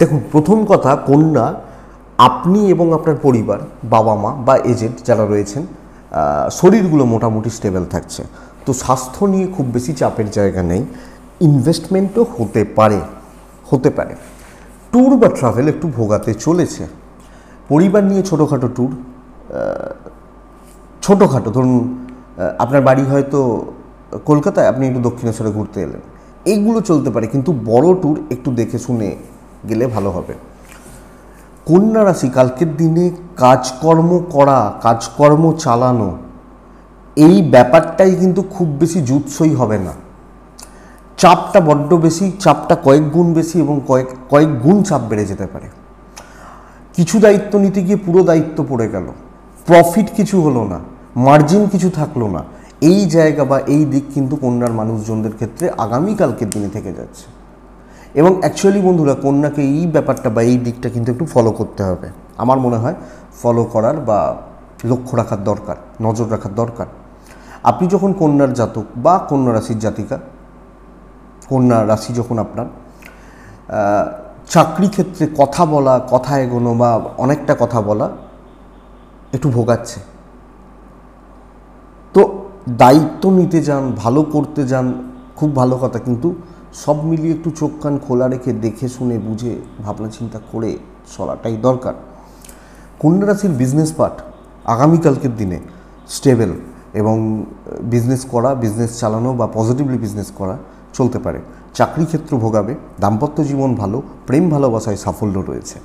দেখুন, প্রথম কথা, কন্যা, আপনি এবং আপনার পরিবার, বাবা মা বা এজেন্ট যারা রয়েছেন, শরীরগুলো মোটামুটি স্টেবল থাকছে। তো স্বাস্থ্য নিয়ে খুব বেশি চাপের জায়গা নেই, ইনভেস্টমেন্টও হতে পারে। ট্যুর বা ট্রাভেল একটু ভোগাতে চলেছে। পরিবার নিয়ে ছোটোখাটো ট্যুর, ছোটোখাটো ধরুন আপনার বাড়ি হয়তো কলকাতায়, আপনি একটু দক্ষিণেশ্বরে ঘুরতে এলেন, এইগুলো চলতে পারে, কিন্তু বড় ট্যুর একটু দেখে শুনে গেলে ভালো হবে। কন্যা রাশি কালকের দিনে কাজকর্ম করা, কাজকর্ম চালানো, এই ব্যাপারটাই কিন্তু খুব বেশি জুৎসই হবে না। চাপটা বড্ড বেশি, চাপটা কয়েক গুণ বেশি, এবং কয়েক গুণ চাপ বেড়ে যেতে পারে। কিছু দায়িত্ব নিতে গিয়ে পুরো দায়িত্ব পড়ে গেল, প্রফিট কিছু হলো না, মার্জিন কিছু থাকলো না, এই জায়গা বা এই দিক কিন্তু কন্যার মানুষজনদের ক্ষেত্রে আগামীকালকের দিনে থেকে যাচ্ছে। এবং অ্যাকচুয়ালি বন্ধুরা, কন্যাকে এই ব্যাপারটা বা এই দিকটা কিন্তু একটু ফলো করতে হবে, আমার মনে হয় ফলো করার বা লক্ষ্য রাখার দরকার, নজর রাখার দরকার। আপনি যখন কন্যার জাতক বা কন্যা রাশির জাতিকা, কন্যা রাশি যখন আপনার, চাকরি ক্ষেত্রে কথা বলা, কথা এগোনো বা অনেকটা কথা বলা একটু ভোগাচ্ছে। তো দায়িত্ব নিতে যান, ভালো করতে যান, খুব ভালো কথা, কিন্তু সব মিলিয়ে একটু চোখ কান খোলা রেখে দেখে শুনে বুঝে ভাবনা চিন্তা করে চলাটাই দরকার। কন্যা রাশির বিজনেস পার্ট আগামীকালকের দিনে স্টেবল এবং বিজনেস করা, বিজনেস চালানো বা পজিটিভলি বিজনেস করা চলতে পারে। চাকরি ক্ষেত্র ভোগাবে, দাম্পত্য জীবন ভালো, প্রেম ভালোবাসায় সাফল্য রয়েছে।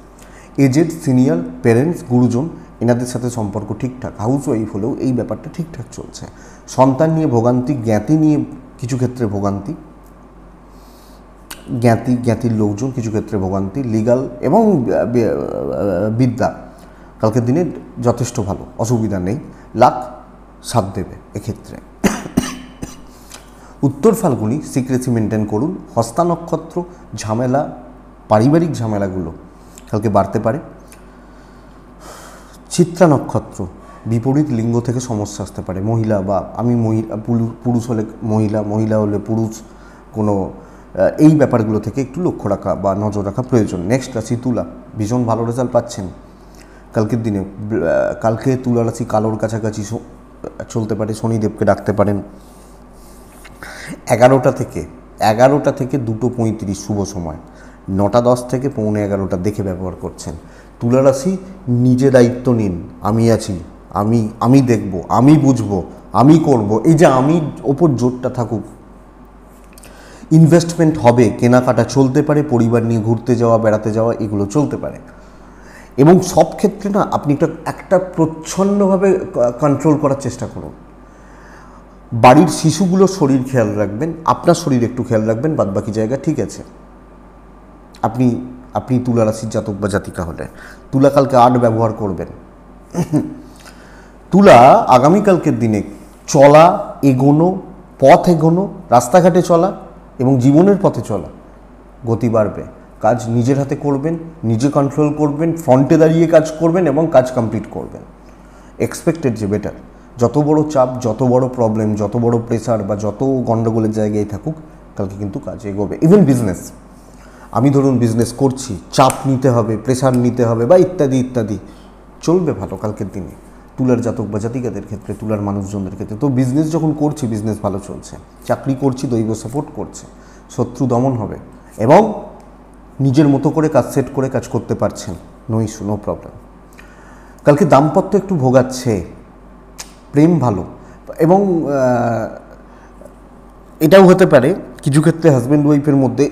এজেড, সিনিয়র, প্যারেন্টস, গুরুজন এনাদের সাথে সম্পর্ক ঠিকঠাক। হাউস ওয়াইফ হলেও এই ব্যাপারটা ঠিকঠাক চলছে। সন্তান নিয়ে ভোগান্তি, জ্ঞাতি নিয়ে কিছু ক্ষেত্রে ভোগান্তি, জ্ঞাতির লোকজন কিছু ক্ষেত্রে ভোগান্তি, লিগাল এবং বিদ্যা কালকের দিনে যথেষ্ট ভালো, অসুবিধা নেই, লাখ সাথ দেবে এক্ষেত্রে। উত্তর ফাল্গুনি সিক্রেসি মেনটেন করুন। হস্তা নক্ষত্র ঝামেলা, পারিবারিক ঝামেলাগুলো কালকে বাড়তে পারে। চিত্রা নক্ষত্র বিপরীত লিঙ্গ থেকে সমস্যা আসতে পারে। মহিলা বা আমি পুরুষ হলে মহিলা, মহিলা হলে পুরুষ, কোনো এই ব্যাপারগুলো থেকে একটু লক্ষ্য রাখা বা নজর রাখা প্রয়োজন। নেক্সট রাশি তুলা, ভীষণ ভালো রেজাল্ট পাচ্ছেন কালকের দিনে। কালকে তুলা রাশি কালোর কাছাকাছি চলতে পারে, শনিদেবকে ডাকতে পারেন। 11টা থেকে 2:35 শুভ সময়, 9:10 থেকে 11:15 দেখে ব্যবহার করছেন। তুলা রাশি নিজে দায়িত্ব নিন, আমি আছি, আমি দেখব, আমি বুঝবো, আমি করব, এই যে আমি ওপর জোরটা থাকুক। ইনভেস্টমেন্ট হবে, কেনাকাটা চলতে পারে, পরিবার নিয়ে ঘুরতে যাওয়া, বেড়াতে যাওয়া, এগুলো চলতে পারে। এবং সব ক্ষেত্রে না আপনি একটা প্রচ্ছন্নভাবে কন্ট্রোল করার চেষ্টা করুন। বাড়ির শিশুগুলোর শরীর খেয়াল রাখবেন, আপনার শরীর একটু খেয়াল রাখবেন, বাদবাকি জায়গা ঠিক আছে। আপনি তুলা রাশির জাতক বা জাতিকা হলে তুলা কালকে 8 ব্যবহার করবেন। তুলা আগামীকালকের দিনে চলা, এগোনো, পথ এগোনো, রাস্তাঘাটে চলা এবং জীবনের পথে চলা, গতি বাড়বে। কাজ নিজের হাতে করবেন, নিজে কন্ট্রোল করবেন, ফ্রন্টে দাঁড়িয়ে কাজ করবেন এবং কাজ কমপ্লিট করবেন। এক্সপেক্টেড যে বেটার। যত বড় চাপ, যত বড় প্রবলেম, যত বড় প্রেসার বা যত গণ্ডগোলের জায়গায় থাকুক, কালকে কিন্তু কাজ এগোবে। ইভেন বিজনেস, আমি ধরুন বিজনেস করছি, চাপ নিতে হবে, প্রেসার নিতে হবে বা ইত্যাদি ইত্যাদি, চলবে ভালো কালকের দিনে তুলার জাতক বা জাতিকাদের ক্ষেত্রে, তুলার মানুষজনদের ক্ষেত্রে। তো বিজনেস যখন করছি, বিজনেস ভালো চলছে। চাকরি করছি, দৈব সাপোর্ট করছে, শত্রু দমন হবে এবং নিজের মতো করে কাজ সেট করে কাজ করতে পারছেন। No issue, no problem. কালকে দাম্পত্য একটু ভোগাচ্ছে, প্রেম ভালো এবং এটাও হতে পারে কিছু ক্ষেত্রে হাজব্যান্ড ওয়াইফের মধ্যে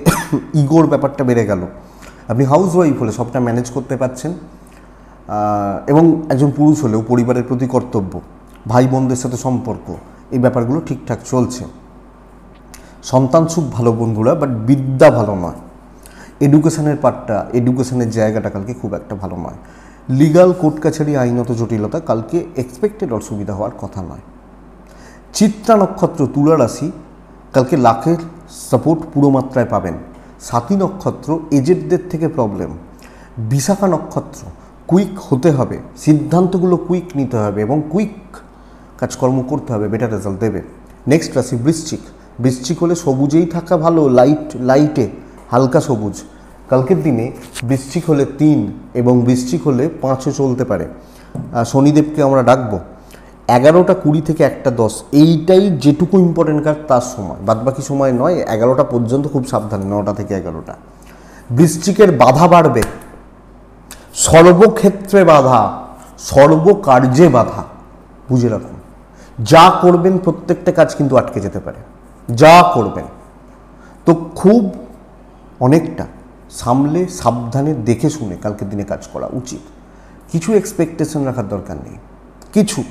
ইগোর ব্যাপারটা বেড়ে গেল। আপনি হাউস ওয়াইফ হলে সবটা ম্যানেজ করতে পারছেন এবং একজন পুরুষ হলেও পরিবারের প্রতি কর্তব্য, ভাই বোনদের সাথে সম্পর্ক, এই ব্যাপারগুলো ঠিকঠাক চলছে। সন্তান সুখ ভালো বন্ধুরা, বাট বিদ্যা ভালো নয়। এডুকেশনের পার্টটা, এডুকেশনের জায়গাটা কালকে খুব একটা ভালো নয়। লিগাল, কোর্ট কাছারি, আইনত জটিলতা কালকে এক্সপেক্টেড অসুবিধা হওয়ার কথা নয়। চিত্রা নক্ষত্র তুলা রাশি কালকে লাখের সাপোর্ট পুরো মাত্রায় পাবেন। সাথী নক্ষত্র এজেন্টদের থেকে প্রবলেম। বিশাখা নক্ষত্র কুইক হতে হবে, সিদ্ধান্তগুলো কুইক নিতে হবে এবং কুইক কাজকর্ম করতে হবে, বেটার রেজাল্ট দেবে। নেক্সট রাশি বৃশ্চিক হলে সবুজেই থাকা ভালো, লাইটে হালকা সবুজ। কালকের দিনে বৃশ্চিক হলে 3 এবং বৃশ্চিক হলে 5ও চলতে পারে। শনিদেবকে আমরা ডাকবো। 11:20 থেকে 1:10 এইটাই যেটুকু ইম্পর্টেন্ট কাজ তার সময়, বাদবাকি সময় নয়। 11টা পর্যন্ত খুব সাবধানে, 9টা থেকে 11টা। বৃশ্চিকের বাধা বাড়বে, সর্বক্ষেত্রে বাধা, সর্বকার্যে বাধা, বুঝে রাখুন। যা করবেন প্রত্যেকটা কাজ কিন্তু আটকে যেতে পারে, যা করবেন। তো খুব অনেকটা সামলে সাবধানে দেখে শুনে কালকের দিনে কাজ করা উচিত। কিছু এক্সপেকটেশন রাখার দরকার নেই। কিছু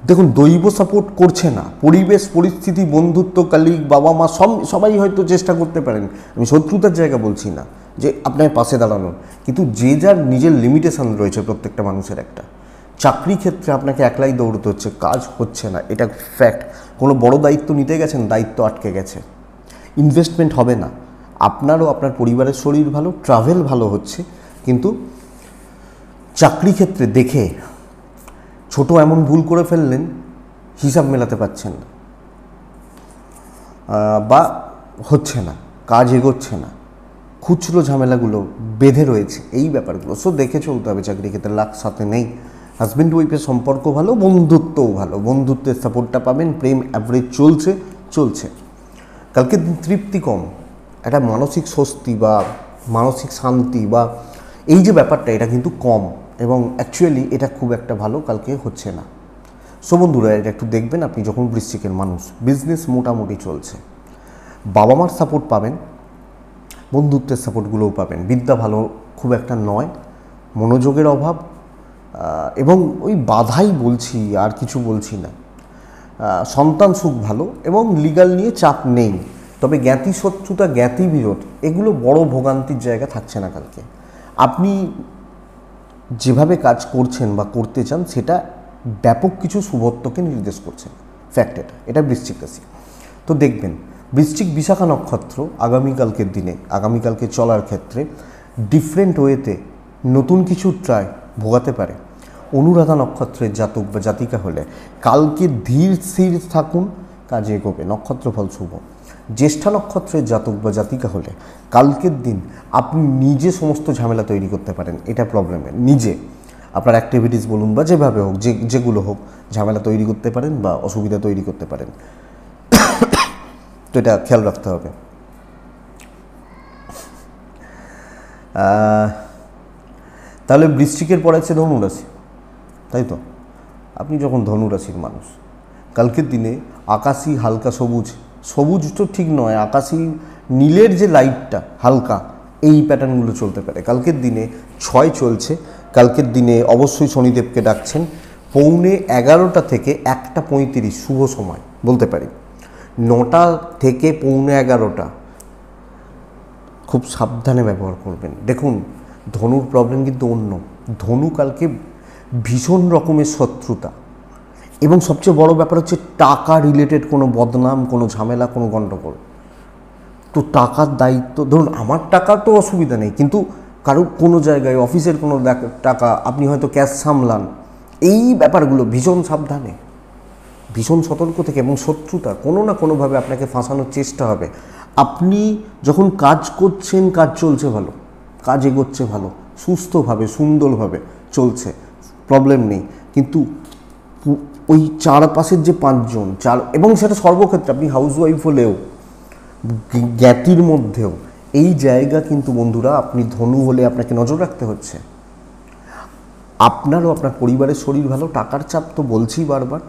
দেখুন, দৈব সাপোর্ট করছে না, পরিবেশ পরিস্থিতি, বন্ধুত্ব, কালিগ, বাবা মা সবাই হয়তো চেষ্টা করতে পারেন। আমি শত্রুতার জায়গা বলছি না, যে আপনার পাশে দাঁড়ানোর, কিন্তু যে যার নিজের লিমিটেশন রয়েছে প্রত্যেকটা মানুষের একটা। চাকরি ক্ষেত্রে আপনাকে একলাই দৌড়তে হচ্ছে, কাজ হচ্ছে না, এটা ফ্যাক্ট। কোনো বড় দায়িত্ব নিতে গেছেন, দায়িত্ব আটকে গেছে, ইনভেস্টমেন্ট হবে না। আপনারও আপনার পরিবারের শরীর ভালো, ট্রাভেল ভালো হচ্ছে, কিন্তু চাকরি ক্ষেত্রে দেখে ছোট এমন ভুল করে ফেললেন, হিসাব মেলাতে পারছেন না, বা হচ্ছে না, কাজ এগোচ্ছে না, খুচরো ঝামেলাগুলো বেঁধে রয়েছে, এই ব্যাপারগুলো। সো দেখে চলতে হবে। চাকরি ক্ষেত্রে লাখ সাথে নেই, হাজব্যান্ড ওয়াইফের সম্পর্ক ভালো, বন্ধুত্বও ভালো, বন্ধুত্বের সাপোর্টটা পাবেন। প্রেম অ্যাভারেজ চলছে। কালকে তৃপ্তি কম, একটা মানসিক স্বস্তি বা মানসিক শান্তি বা এই যে ব্যাপারটা, এটা কিন্তু কম, এবং অ্যাকচুয়ালি এটা খুব একটা ভালো কালকে হচ্ছে না। সো বন্ধুরা, এটা একটু দেখবেন। আপনি যখন বৃশ্চিকের মানুষ, বিজনেস মোটামুটি চলছে, বাবা মার সাপোর্ট পাবেন, বন্ধুত্বের সাপোর্টগুলোও পাবেন। বিদ্যা ভালো খুব একটা নয়, মনোযোগের অভাব, এবং ওই বাধাই বলছি, আর কিছু বলছি না। সন্তান সুখ ভালো, এবং লিগাল নিয়ে চাপ নেই। তবে জ্ঞাতি শত্রুতা, জ্ঞাতি বিরোধ, এগুলো বড় ভোগান্তির জায়গা থাকছে না কালকে। আপনি যেভাবে কাজ করছেন বা করতে চান, সেটা ব্যাপক কিছু শুভত্বকে নির্দেশ করছে। ফ্যাক্ট এটা বৃশ্চিক রাশি। তো দেখবেন, বৃশ্চিক বিশাখা নক্ষত্র আগামীকালকের দিনে, আগামীকালকে চলার ক্ষেত্রে ডিফারেন্ট ওয়েতে নতুন কিছু ট্রাই ভোগাতে পারে। অনুরাধা নক্ষত্রের জাতক বা জাতিকা হলে কালকে ধীর স্থির থাকুন, কাজে এগোবে, নক্ষত্রফল শুভ। জ্যেষ্ঠা নক্ষত্রের জাতক বা জাতিকা হলে কালকের দিন আপনি নিজে সমস্ত ঝামেলা তৈরি করতে পারেন। এটা প্রবলেমের, নিজে আপনার অ্যাক্টিভিটিস বলুন বা যেভাবে হোক, যেগুলো হোক, ঝামেলা তৈরি করতে পারেন বা অসুবিধা তৈরি করতে পারেন। তো এটা খেয়াল রাখতে হবে। তাহলে বৃশ্চিকের পরে আছে ধনুরাশি, তাই তো? আপনি যখন ধনুরাশির মানুষ, কালকের দিনে আকাশি হালকা সবুজ তো ঠিক নয়, আকাশি নীলের যে লাইটটা হালকা, এই প্যাটার্নগুলো চলতে পারে কালকের দিনে। 6 চলছে কালকের দিনে। অবশ্যই শনিদেবকে ডাকছেন। 11:15 থেকে 1:35 শুভ সময় বলতে পারি। 9টা থেকে 11:15 খুব সাবধানে ব্যবহার করবেন। দেখুন, ধনুর প্রবলেম কিন্তু অন্য। ধনু কালকে ভীষণ রকমের শত্রুতা, এবং সবচেয়ে বড় ব্যাপার হচ্ছে টাকা রিলেটেড কোনো বদনাম, কোনো ঝামেলা, কোনো গণ্ডগোল। তো টাকার দায়িত্ব, ধরুন আমার টাকা তো অসুবিধা নেই, কিন্তু কারো কোনো জায়গায় অফিসের কোনো টাকা আপনি হয়তো ক্যাশ সামলান, এই ব্যাপারগুলো ভীষণ সাবধানে, ভীষণ সতর্ক থেকে। এবং শত্রুতা কোনো না কোনোভাবে আপনাকে ফাঁসানোর চেষ্টা হবে। আপনি যখন কাজ করছেন, কাজ চলছে ভালো, কাজ এগোচ্ছে ভালো, সুস্থভাবে সুন্দরভাবে চলছে, প্রবলেম নেই। কিন্তু ওই চারপাশের যে 5 জন, এবং সেটা সর্বক্ষেত্রে, আপনি হাউসওয়াইফ হলেও, জ্ঞাতির মধ্যেও, এই জায়গা কিন্তু বন্ধুরা, আপনি ধনু হলে আপনাকে নজর রাখতে হচ্ছে। আপনারও আপনার পরিবারের শরীর ভালো, টাকার চাপ তো বলছি বারবার,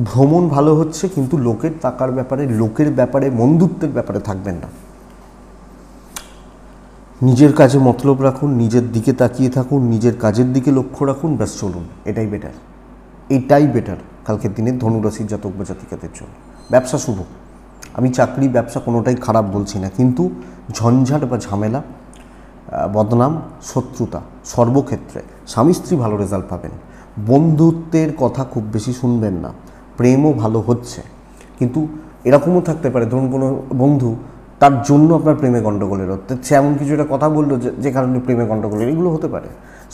ভ্রমণ ভালো হচ্ছে, কিন্তু লোকের টাকার ব্যাপারে, লোকের ব্যাপারে, বন্ধুত্বের ব্যাপারে থাকবেন না। নিজের কাজে মতলব রাখুন, নিজের দিকে তাকিয়ে থাকুন, নিজের কাজের দিকে লক্ষ্য রাখুন, ব্যাস চলুন। এটাই বেটার কালকের দিনে ধনুরাশির জাতক বা জাতিকাদের জন্য। ব্যবসা শুভ, আমি চাকরি ব্যবসা কোনোটাই খারাপ বলছি না, কিন্তু ঝঞ্ঝাট বা ঝামেলা, বদনাম, শত্রুতা সর্বক্ষেত্রে। স্বামী স্ত্রী ভালো রেজাল্ট পাবেন। বন্ধুত্বের কথা খুব বেশি শুনবেন না। প্রেমও ভালো হচ্ছে, কিন্তু এরকমও থাকতে পারে, ধরুন কোনো বন্ধু, তার জন্য আপনার প্রেমে গণ্ডগোলের হচ্ছে, সে এমন কিছু একটা কথা বললো যে কারণে প্রেমে গণ্ডগোলের, এগুলো হতে পারে।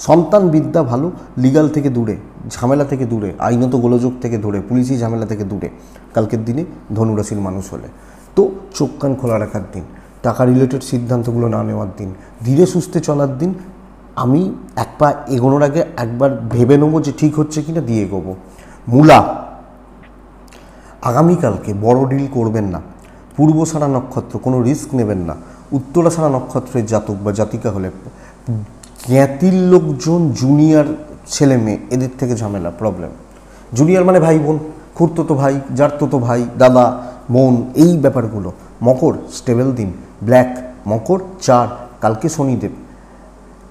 সন্তান বিদ্যা ভালো, লিগাল থেকে দূরে, ঝামেলা থেকে দূরে, আইনত গোলযোগ থেকে দূরে, পুলিশি ঝামেলা থেকে দূরে কালকের দিনে ধনুরাশির মানুষ হলে। তো চোখ কান খোলা রাখার দিন, টাকা রিলেটেড সিদ্ধান্তগুলো না নেওয়ার দিন, ধীরে সুস্থে চলার দিন। আমি এক পা এগোনোর আগে একবার ভেবে নেবো যে ঠিক হচ্ছে কিনা, দিয়ে এগোবো। মূলা, আগামীকালকে বড় ডিল করবেন না। পূর্বসারা নক্ষত্র, কোনো রিস্ক নেবেন না। উত্তরাসারা নক্ষত্রের জাতক বা জাতিকা হলে জ্ঞাতির লোকজন, জুনিয়র ছেলে মেয়ে, এদের থেকে ঝামেলা, প্রবলেম। জুনিয়র মানে ভাই বোন, খুড়তো ভাই, জারতো ভাই, দাদা বোন, এই ব্যাপারগুলো। মকর, স্টেবল দিন, ব্ল্যাক। মকর 4, কালকে শনিদেব।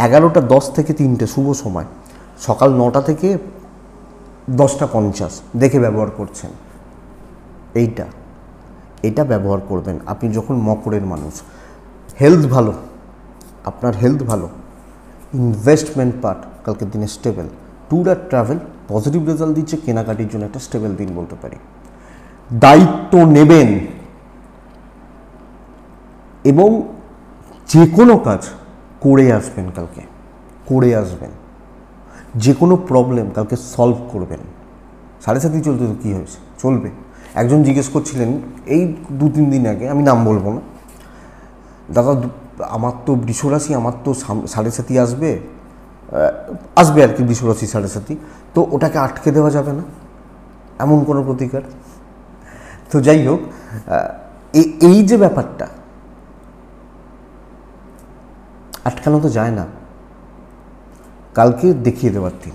11:10 থেকে 3টে শুভ সময়, সকাল 9টা থেকে 10:50 দেখে ব্যবহার করছেন। এটা ব্যবহার করবেন আপনি যখন মকরের মানুষ। হেলথ ভালো, আপনার হেলথ ভালো। ইনভেস্টমেন্ট পার্ট কালকের দিনে স্টেবল। ট্যুর আর ট্রাভেল পজিটিভ রেজাল্ট দিচ্ছে, কেনাকাটির জন্য একটা স্টেবল দিন বলতে পারি। দায়িত্ব নেবেন এবং যে কোনো কাজ করে আসবেন, কালকে করে আসবেন। যে কোনো প্রবলেম কালকে সলভ করবেন। সাড়ে 7ই চলতে তো কী হয়েছে, চলবে। একজন জিজ্ঞেস করছিলেন এই 2-3 দিন আগে, আমি নাম বলবো না, দাদা আমার তো বৃষরাশি, আমার তো 7.5 আসবে আসবে আর কি, বৃষরাশি 7.5, তো ওটাকে আটকে দেওয়া যাবে না, এমন কোনো প্রতিকার? তো যাই হোক, এই যে ব্যাপারটা আটকানো তো যায় না। কালকে দেখিয়ে দেওয়ার দিন,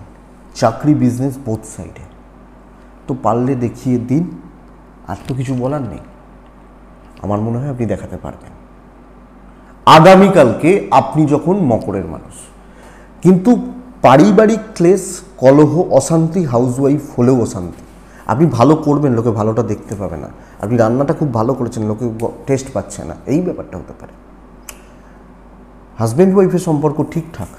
চাকরি বিজনেস বোথ সাইডে, তো পারলে দেখিয়ে দিন, আর তো কিছু বলার নেই। আমার মনে হয় আপনি দেখাতে পারবেন আগামীকালকে, আপনি যখন মকরের মানুষ। কিন্তু পারিবারিক ক্লেশ, কলহ, অশান্তি, হাউসওয়াইফ হলেও অশান্তি। আপনি ভালো করবেন, লোকে ভালোটা দেখতে পাবে না। আপনি রান্নাটা খুব ভালো করেছেন, লোকে টেস্ট পাচ্ছে না, এই ব্যাপারটা হতে পারে। হাজব্যান্ড ওয়াইফের সম্পর্ক ঠিকঠাক,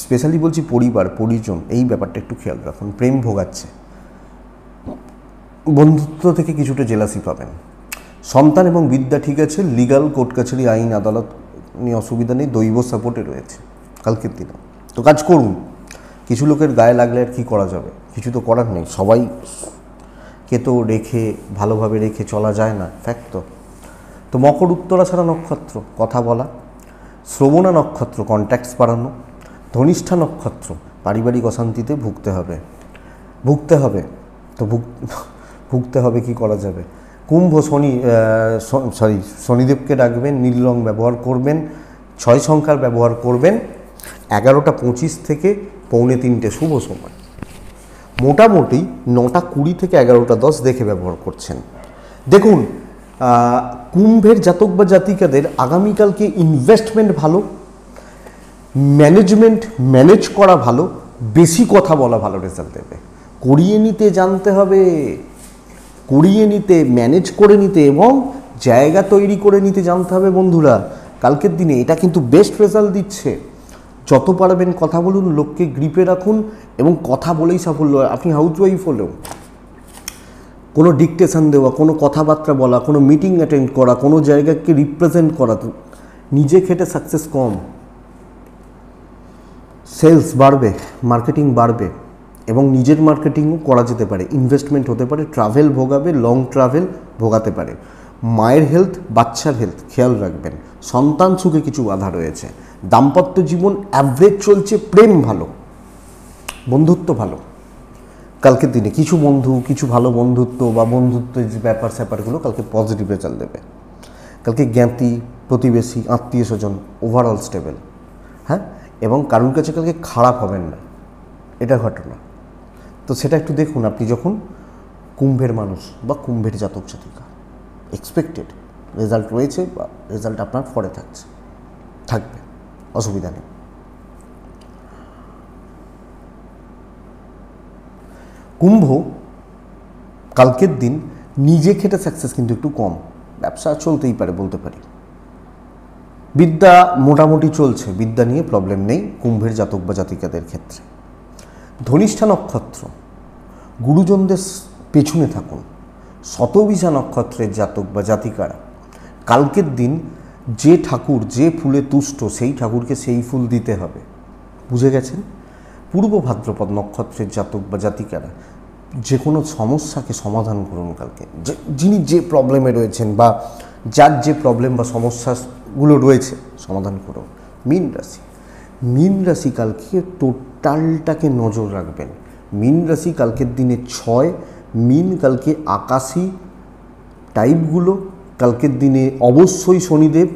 স্পেশালি বলছি পরিবার পরিজন, এই ব্যাপারটা একটু খেয়াল রাখুন। প্রেম ভোগাচ্ছে, বন্ধুত্ব থেকে কিছুটা জেলাসি পাবেন। সন্তান এবং বিদ্যা ঠিক আছে, লিগাল কোর্ট কাছারি আইন আদালত নিয়ে অসুবিধা নেই, দৈব সাপোর্টে রয়েছে কালকের দিনে। তো কাজ করুন। কিছু লোকের গায়ে লাগলে আর কী করা যাবে, কিছু তো করার নেই। সবাইকে তো রেখে ভালোভাবে রেখে চলা যায় না, ফ্যাক্ট। তো মকর উত্তরাছাড়া নক্ষত্র, কথা বলা। শ্রবণা নক্ষত্র, কন্ট্যাক্টস বাড়ানো। ধনিষ্ঠা নক্ষত্র, পারিবারিক অশান্তিতে ভুগতে হবে। তো ভুগতে হবে, কি করা যাবে। কুম্ভ, শনিদেবকে ডাকবেন, নীল রং ব্যবহার করবেন, 6 সংখ্যার ব্যবহার করবেন। 11:25 থেকে 2:45 শুভ সময়। মোটামুটি 9:20 থেকে 11:10 দেখে ব্যবহার করছেন। দেখুন, কুম্ভের জাতক বা জাতিকাদের আগামীকালকে ইনভেস্টমেন্ট ভালো, ম্যানেজ করা ভালো, বেশি কথা বলা ভালো রেজাল্ট দেবে। করিয়ে নিতে জানতে হবে, করিয়ে নিতে, ম্যানেজ করে নিতে এবং জায়গা তৈরি করে নিতে জানতে হবে বন্ধুরা। কালকের দিনে এটা কিন্তু বেস্ট রেজাল্ট দিচ্ছে। যত পারবেন কথা বলুন, লোককে গ্রিপে রাখুন এবং কথা বলেই সাফল্য। আপনি হাউসওয়াইফ হলেও কোনো ডিকটেশন দেওয়া, কোনো কথাবার্তা বলা, কোনো মিটিং অ্যাটেন্ড করা, কোনো জায়গাকে রিপ্রেজেন্ট করা, নিজে খেটে সাকসেস কম। সেলস বাড়বে, মার্কেটিং বাড়বে এবং নিজের মার্কেটিংও করা যেতে পারে, ইনভেস্টমেন্ট হতে পারে, ট্রাভেল ভোগাবে, লং ট্রাভেল ভোগাতে পারে। মায়ের হেলথ, বাচ্চার হেলথ খেয়াল রাখবেন। সন্তান সুখে কিছু বাধা রয়েছে। দাম্পত্য জীবন অ্যাভারেজ চলছে, প্রেম ভালো, বন্ধুত্ব ভালো। কালকের দিনে কিছু ভালো বন্ধুত্ব বা বন্ধুত্বের যে স্যাপারগুলো কালকে পজিটিভ রেজাল্ট দেবে। কালকে জ্ঞাতি, প্রতিবেশী, আত্মীয় স্বজন ওভারঅল স্টেবল, হ্যাঁ। এবং কারোর কাছে কালকে খারাপ হবেন না, এটা ঘটনা। তো সেটা একটু দেখুন আপনি যখন কুম্ভের মানুষ বা কুম্ভের জাতক জাতিকা। এক্সপেক্টেড রেজাল্ট রয়েছে বা রেজাল্ট আপনার পরে থাকবে, অসুবিধা নেই। কুম্ভ কালকের দিন নিজে খেটে সাকসেস কিন্তু একটু কম, ব্যবসা চলতেই পারে বলতে পারি। বিদ্যা মোটামুটি চলছে, বিদ্যা নিয়ে প্রবলেম নেই কুম্ভের জাতক বা জাতিকাদের ক্ষেত্রে। ধনিষ্ঠা নক্ষত্র, গুরুজনদের পেছনে থাকুন। শতবিশা নক্ষত্রের জাতক বা জাতিকারা কালকের দিন যে ঠাকুর যে ফুলে তুষ্ট, সেই ঠাকুরকে সেই ফুল দিতে হবে, বুঝে গেছেন। পূর্ব ভাদ্রপদ নক্ষত্রের জাতক বা জাতিকারা যে কোনো সমস্যাকে সমাধান করুন কালকে। যিনি যে প্রবলেমে রয়েছেন বা যার যে প্রবলেম বা সমস্যাগুলো রয়েছে সমাধান করুন। মীন রাশি কালকে টোটালটাকে নজর রাখবেন। মীন রাশি কালকের দিনে 6, মীন কালকে আকাশী টাইপগুলো কালকের দিনে অবশ্যই শনিদেব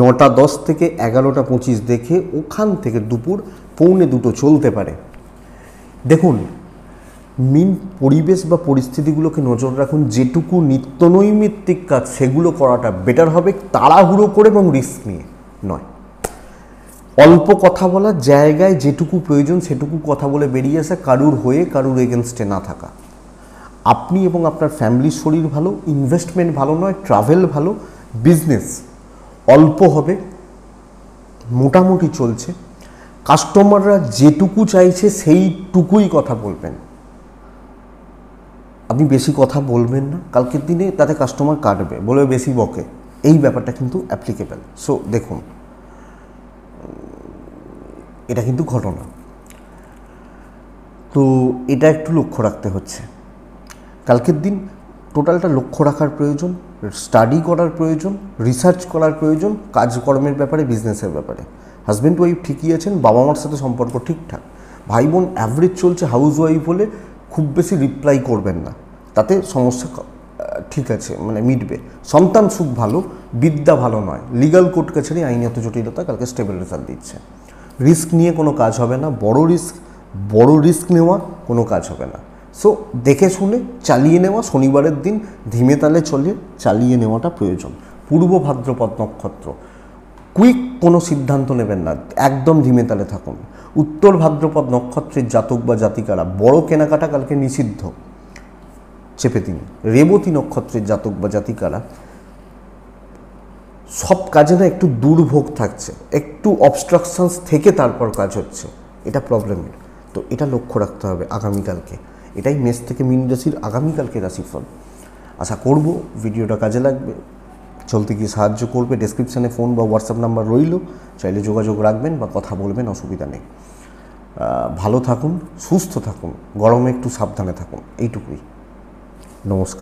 9:10 থেকে 11:25 দেখে ওখান থেকে দুপুর 1:45 চলতে পারে। দেখুন, মীন পরিবেশ বা পরিস্থিতিগুলোকে নজর রাখুন। যেটুকু নিত্যনৈমিত্তিক কাজ সেগুলো করাটা বেটার হবে, তাড়াহুড়ো করে এবং রিস্ক নিয়ে নয়। অল্প কথা বলার জায়গায় যেটুকু প্রয়োজন সেটুকু কথা বলে বেরিয়ে আসা, কারুর হয়ে কারুর এগেনস্টে না থাকা। আপনি এবং আপনার ফ্যামিলির শরীর ভালো, ইনভেস্টমেন্ট ভালো নয়, ট্রাভেল ভালো, বিজনেস অল্প হবে, মোটামুটি চলছে। কাস্টমাররা যেটুকু চাইছে সেইটুকুই কথা বলবেন, আপনি বেশি কথা বলবেন না কালকের দিনে, তাতে কাস্টমার কাটবে, বলবে বেশি বকে, এই ব্যাপারটা কিন্তু অ্যাপ্লিকেবল। সো দেখুন, এটা কিন্তু ঘটনা, তো এটা একটু লক্ষ্য রাখতে হচ্ছে। কালকের দিন টোটালটা লক্ষ্য রাখার প্রয়োজন, স্টাডি করার প্রয়োজন, রিসার্চ করার প্রয়োজন, কাজকর্মের ব্যাপারে, বিজনেসের ব্যাপারে। হাজব্যান্ড ওয়াইফ ঠিকই আছেন, বাবা মার সাথে সম্পর্ক ঠিকঠাক, ভাই বোন অ্যাভারেজ চলছে। হাউস ওয়াইফ হলে খুব বেশি রিপ্লাই করবেন না, তাতে সমস্যা ঠিক আছে, মানে মিটবে। সন্তান সুখ ভালো, বিদ্যা ভালো নয়। লিগাল কোর্ট কাছারি, আইনত জটিলতা কালকে স্টেবল রেজাল্ট দিচ্ছে। রিস্ক নিয়ে কোনো কাজ হবে না, বড় রিস্ক নেওয়া কোনো কাজ হবে না। সো দেখে শুনে চালিয়ে নেওয়া, শনিবারের দিন ধিমে তালে চলে চালিয়ে নেওয়াটা প্রয়োজন। পূর্ব ভাদ্রপদ নক্ষত্র, কুইক কোনো সিদ্ধান্ত নেবেন না, একদম ধিমে তালে থাকুন। উত্তর ভাদ্রপদ নক্ষত্রের জাতক বা জাতিকারা বড় কেনাকাটা কালকে নিষিদ্ধ, চেপে দিন। রেবতী নক্ষত্রের জাতক বা জাতিকারা সব কাজে না একটু দুর্ভোগ থাকছে, একটু অবস্ট্রাকশনস থেকে তারপর কাজ হচ্ছে, এটা প্রবলেমের। তো এটা লক্ষ্য রাখতে হবে আগামীকালকে। এটাই মেষ থেকে মীন রাশির আগামীকালকে রাশিফল। আশা করব ভিডিওটা কাজে লাগবে, চলতে গিয়ে সাহায্য করবে। ডেসক্রিপশানে ফোন বা হোয়াটসঅ্যাপ নাম্বার রইল, চাইলে যোগাযোগ রাখবেন বা কথা বলবেন, অসুবিধা নেই। ভালো থাকুন, সুস্থ থাকুন, গরমে একটু সাবধানে থাকুন, এইটুকুই। নমস্কার।